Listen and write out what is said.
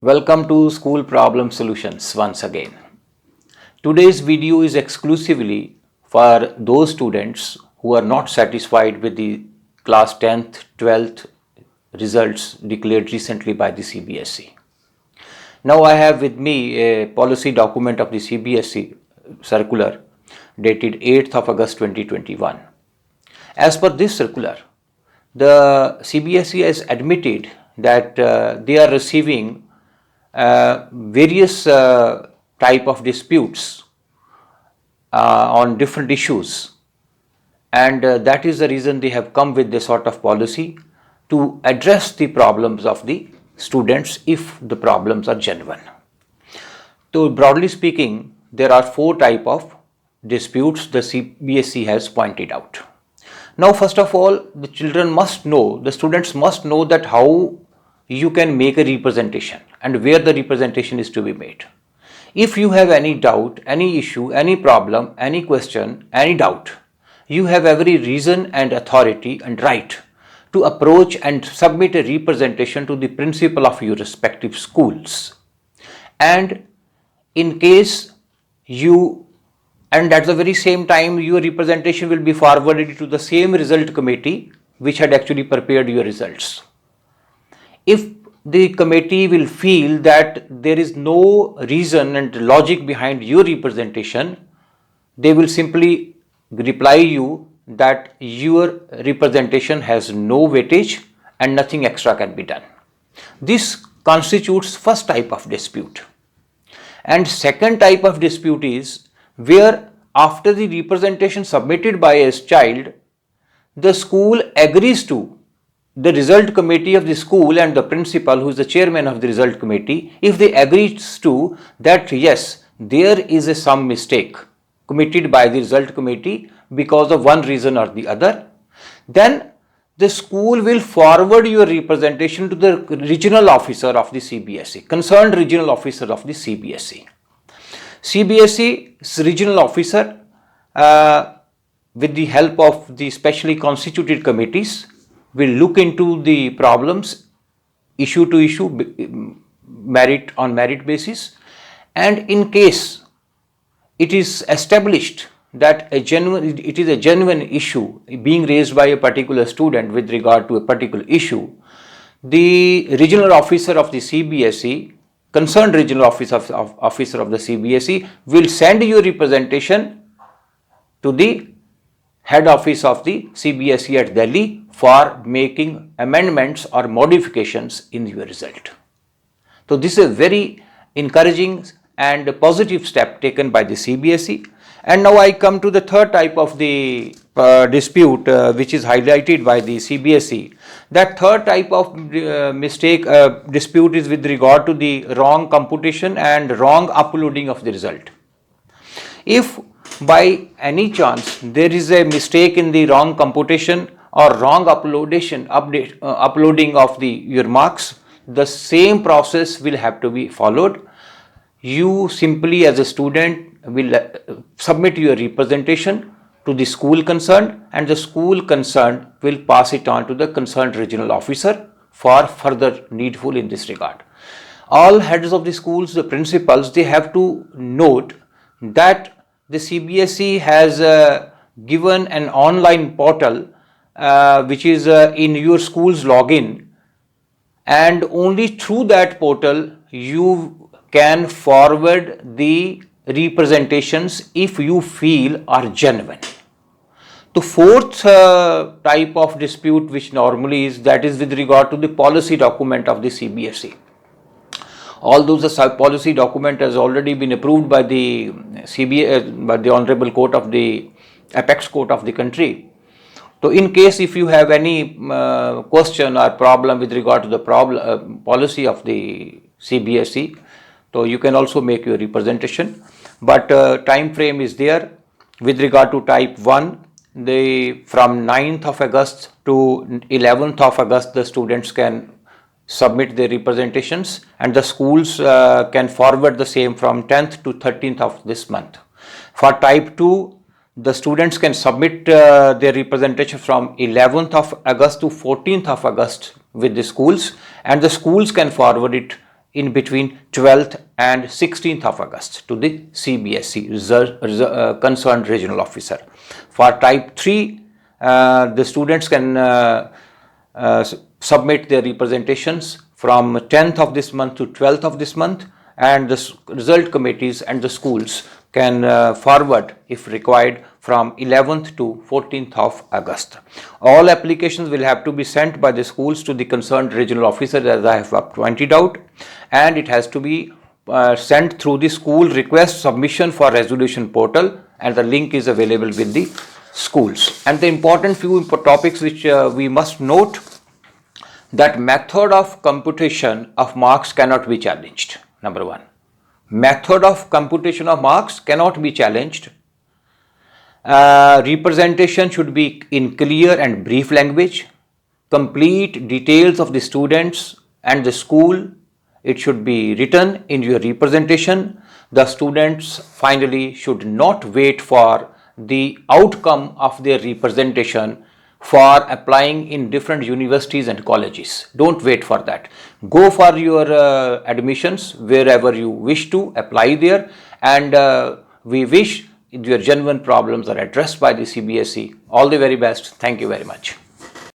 Welcome to School Problem Solutions once again. Today's video is exclusively for those students who are not satisfied with the class 10th, 12th results declared recently by the CBSE. Now I have with me a policy document of the CBSE circular dated 8th of August 2021. As per this circular, the CBSE has admitted that they are receiving various type of disputes on different issues, and that is the reason they have come with this sort of policy to address the problems of the students if the problems are genuine. So broadly speaking, there are four type of disputes the CBSE has pointed out. Now first of all, the students must know that how you can make a representation and where the representation is to be made. If you have any doubt, any issue, any problem, any question, any doubt, you have every reason and authority and right to approach and submit a representation to the principal of your respective schools. And in case and at the very same time, your representation will be forwarded to the same result committee which had actually prepared your results. If the committee will feel that there is no reason and logic behind your representation, they will simply reply you that your representation has no weightage and nothing extra can be done. This constitutes first type of dispute. And second type of dispute is where after the representation submitted by a child, the school agrees to, the result committee of the school and the principal, who is the chairman of the result committee, if they agree to that yes, there is some mistake committed by the result committee because of one reason or the other, then the school will forward your representation to the regional officer of the CBSE, concerned regional officer of the CBSE. CBSE's regional officer, with the help of the specially constituted committees, will look into the problems issue to issue, merit on merit basis, and in case it is established that it is a genuine issue being raised by a particular student with regard to a particular issue, the regional officer of the CBSE, concerned regional officer of the CBSE, will send your representation to the head office of the CBSE at Delhi for making amendments or modifications in your result. So this is a very encouraging and positive step taken by the CBSE. And now I come to the third type of the dispute which is highlighted by the CBSE. That third type of dispute is with regard to the wrong computation and wrong uploading of the result. If by any chance there is a mistake in the wrong computation or wrong uploading of your marks, the same process will have to be followed. You simply as a student will submit your representation to the school concerned, and the school concerned will pass it on to the concerned regional officer for further needful in this regard. All heads of the schools, the principals, they have to note that the CBSE has given an online portal which is in your school's login, and only through that portal you can forward the representations if you feel are genuine. The fourth type of dispute which normally is, that is with regard to the policy document of the CBSE. Although the policy document has already been approved by the by the Honorable Court of the Apex Court of the country, so in case if you have any question or problem with regard to the policy of the CBSE, so you can also make your representation. But time frame is there with regard to type 1. From 9th of August to 11th of August, the students can submit their representations, and the schools can forward the same from 10th to 13th of this month. For type 2, the students can submit their representation from 11th of August to 14th of August with the schools, and the schools can forward it in between 12th and 16th of August to the CBSE concerned regional officer. For type 3, the students can submit their representations from 10th of this month to 12th of this month, and the result committees and the schools can forward if required from 11th to 14th of August. All applications will have to be sent by the schools to the concerned regional officer, as I have pointed out, and it has to be sent through the school request submission for resolution portal, and the link is available with the schools. And the important few topics which we must note, that method of computation of marks cannot be challenged. Number one, method of computation of marks cannot be challenged. Representation should be in clear and brief language. Complete details of the students and the school, it should be written in your representation. The students finally should not wait for the outcome of their representation for applying in different universities and colleges. Don't wait for that. Go for your admissions wherever you wish to apply there, and we wish your genuine problems are addressed by the CBSE. All the very best. Thank you very much.